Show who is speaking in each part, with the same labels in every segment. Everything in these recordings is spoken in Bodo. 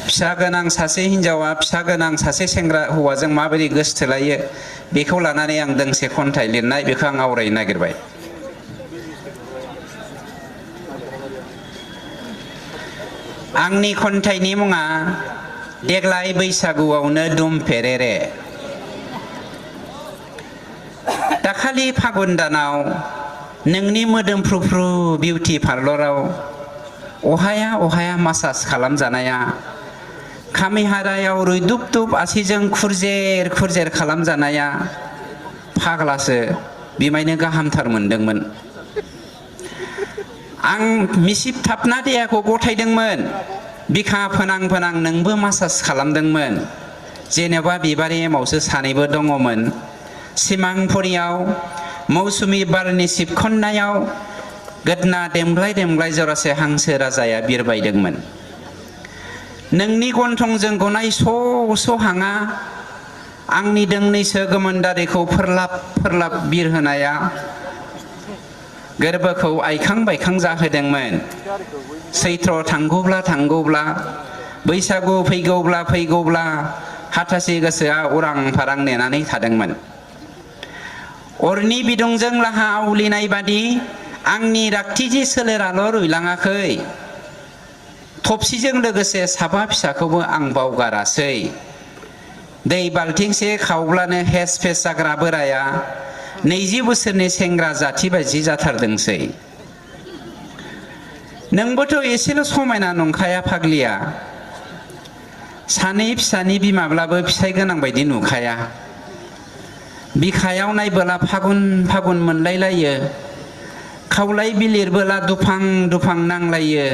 Speaker 1: फिसा गोनां सासे हिन्जावा फिसा गोनां सासे सेंग्रा हौवाजों माबायदि गोसोथोलायो बेखौ लानानै आं दोंसे खन्थाइ लिरनाय बेखौ आं आवरायनो नागिरबाय। आंनि खन्थाइनि मुङा देग्लाय बैसागुआवनो दुम फेरेरे। दाखालि फागुन दानाव नोंनि मोदोमफ्रुफ्रु बिउटि पार्लराव अहाया अहाया मासाज खालामजानाया, खामिहारायाव रुइदुब दुब आसिजों खुरजेर खुरजेर खालामजानाया फाग्लासो बिमायनो गाहामथार मोनदोंमोन। आं मिसिबथाबना देहाखौ गथायदोंमोन, बिखा फोनां फोनां नोंबो मासाज खालामदोंमोन। जेनेबा बिबार एमावसो सानैबो दङमोन। सिमांफुरियाव मौसुमि बारनि सिबखन्नायाव गोदना देमग्लाय देमग्लाय जरासे हांसो राजाया बिरबायदोंमोन। नोंनि गन्थंजों गनाय स' स' हाङा आंनि दोंनैसो गोमोन दारिखौ फोरलाब फोरलाब बिरहोनाया गोरबोखौ आइखां बायखां जाहोदोंमोन। सैथ्र थांगौब्ला थांगौब्ला, बैसागु फैगौब्ला फैगौब्ला हाथासि गोसोआ उरां फारां नेनानै थादोंमोन। अरनि बिदुंजों लाहा आवलिनाय बादि आंनि रागथिजि सोलेराल' रुइलाङाखै, थबसिजों लोगोसे साबा फिसाखौबो आं बावगारासै। दै बाल्थिंसे खावब्लानो हेस फेस जाग्रा बोराया 20 बोसोरनि सेंग्रा जाथि बायदि जाथारदोंसै। नोंबोथ' एसेल' समायना नंखाया फाग्लिया, सानै फिसानि बिमाब्लाबो फिसाइ गोनां बायदि नुखाया। बिखायाव नायबोला फागुन फागुन मोनलायलायो, खावलाय बिलिरबोला दुफां दुफां नांलायो।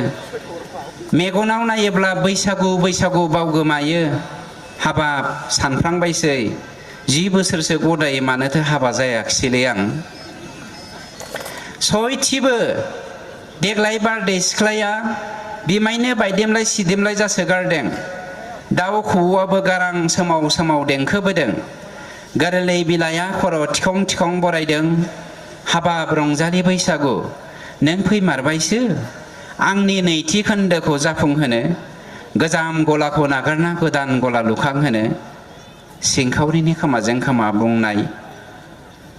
Speaker 1: मेगनाव नायोब्ला बैसागु बैसागु बावगोमायो। हाबाब सानफ्लांबायसै, 10 बोसोरसो गदाय मानोथो हाबा जायाखिसैलै आं। सयथिबो देग्लाय बारदै सिख्लाया बिमायनो बायदेमलाय सिदेमलाय जासोगारदों। दाउ खौवौआबो गारां सोमाव सोमाव देंखो बोदों। गोरलै बिलाइया खर' थिखं थिखं बरायदों। हाबाब रंजालि बैसागु नों फैमारबायसो आंनि नैथि खोन्दोखौ जाफुंहोनो, गोजाम गलाखौ नागारना गोदान गला लुखांहोनो। सिंखावरिनि खोमाजों खोमा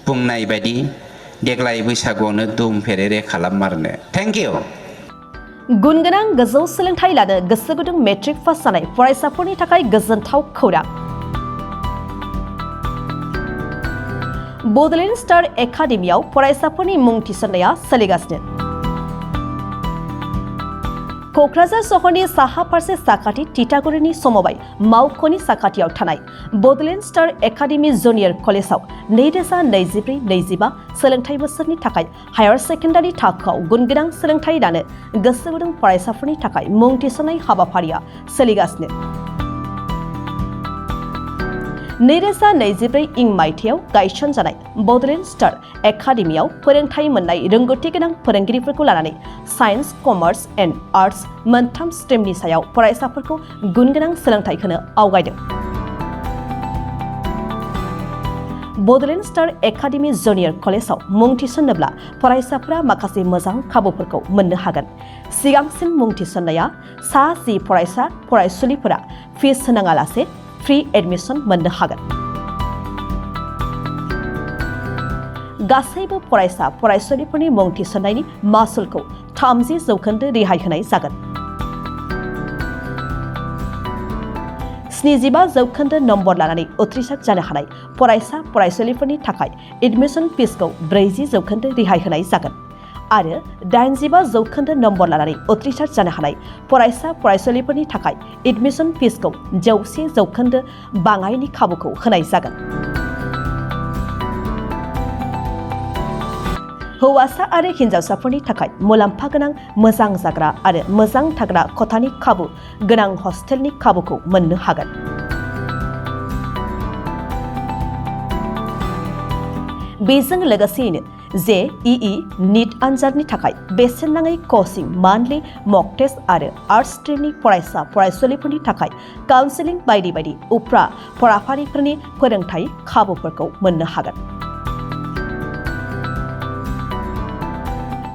Speaker 1: बुंनाय बायदि देग्लाय बैसागुआवनो दुम फेरेरे खालाममारनो। Thank you.
Speaker 2: गुन गोनां गोजौ सोलोंथाइ लानो गोसो गुदुं मेट्रिक पास जानाय फरायसाफोरनि थाखाय गोजोनथाव खौरां। बड'लेण्ड स्टार एकाडेमियाव फरायसाफोरनि मुं थिसननाया सोलिगासिनो। क'क्राझार सहरनि साहा फारसे साखाथि तितागुरिनि समबाय मावख'नि साखाथियाव थानाय बड'लेण्ड स्टार एकाडेमि जुनियर कलेजाव 2024-25 सोलोंथाइ बोसोरनि थाखाय हायार सेकेन्डारि थाखोआव गुनगोनां सोलोंथाइ लानो गोसो गुदुं फरायसाफोरनि थाखाय मुं थिसननाय हाबाफारिया सोलिगासिनो। 2024 इं मायथाइयाव गायसनजानाय बड'लेण्ड स्टार एकाडेमियाव फोरोंथाइ मोननाय रोंगौथि गोनां फोरोंगिरिफोरखौ लानानै साइन्स, कमार्स एन्ड आर्ट्स मोनथाम स्ट्रिमनि सायाव फरायसाफोरखौ गुनगोनां सोलोंथाइ होनो आवगायदों। बड'लेण्ड स्टार एकाडेमि जुनियर कलेजाव मुं थिसन्नोब्ला फरायसाफोरा माखासे मोजां खाबुफोरखौ मोननो हागोन। सिगांसिन मुं थिसन्नाया सा 10 फरायसा फरायसुलिफोरा फिस होनाङालासे फ्रि एडमिसन मोननो हागोन। गासैबो फरायसा फरायसुलिफोरनि मुं थिसन्नायनि मासुलखौ 30% रेहाय होनाय जागोन। 75% नम्बर लानानै उथ्रिसार जानो हानाय फरायसा फरायसुलिफोरनि थाखाय एडमिसन फिसखौ 40% रेहाय होनाय जागोन आरो 85% नम्बर लानानै उथ्रिसार जानो हानाय फरायसा फरायसुलिफोरनि थाखाय एडमिसन फिसखौ 100% बाङायनि खाबुखौ होनाय जागोन। हौवासा आरो हिन्जावसाफोरनि थाखाय मुलाम्फा गोनां मोजां जाग्रा आरो मोजां थाग्रा खथानि खाबु गोनां हस्टेलनि खाबुखौ मोननो हागोन। बेजों लोगोसेयैनो JEE नीट आनजादनि थाखाय बेसेन नाङै कचिं, मान्थलि मक टेस्ट आरो आर्ट्स स्ट्रिमनि फरायसा फरायसुलिफोरनि थाखाय काउन्सेलिं बायदि बायदि उफ्रा फराफारिफोरनि फोरोंथाय खाबुफोरखौ मोननो हागोन।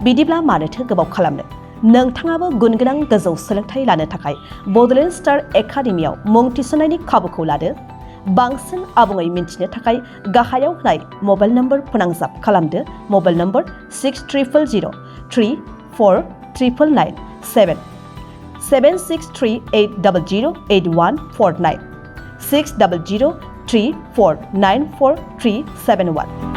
Speaker 2: बिदिब्ला मानोथो गोबाव खालामनो, नोंथाङाबो गुनगोनां गोजौ सोलोंथाइ लानो थाखाय बड'लेण्ड स्टार एकाडेमियाव मुं थिसननायनि खाबुखौ लादो। बांसिन आबुङै मिन्थिनो थाखाय गाहायाव होनाय मबाइल नम्बर फोनांजाब खालामदो। Mobile number 6003499997 7638008149 6003494371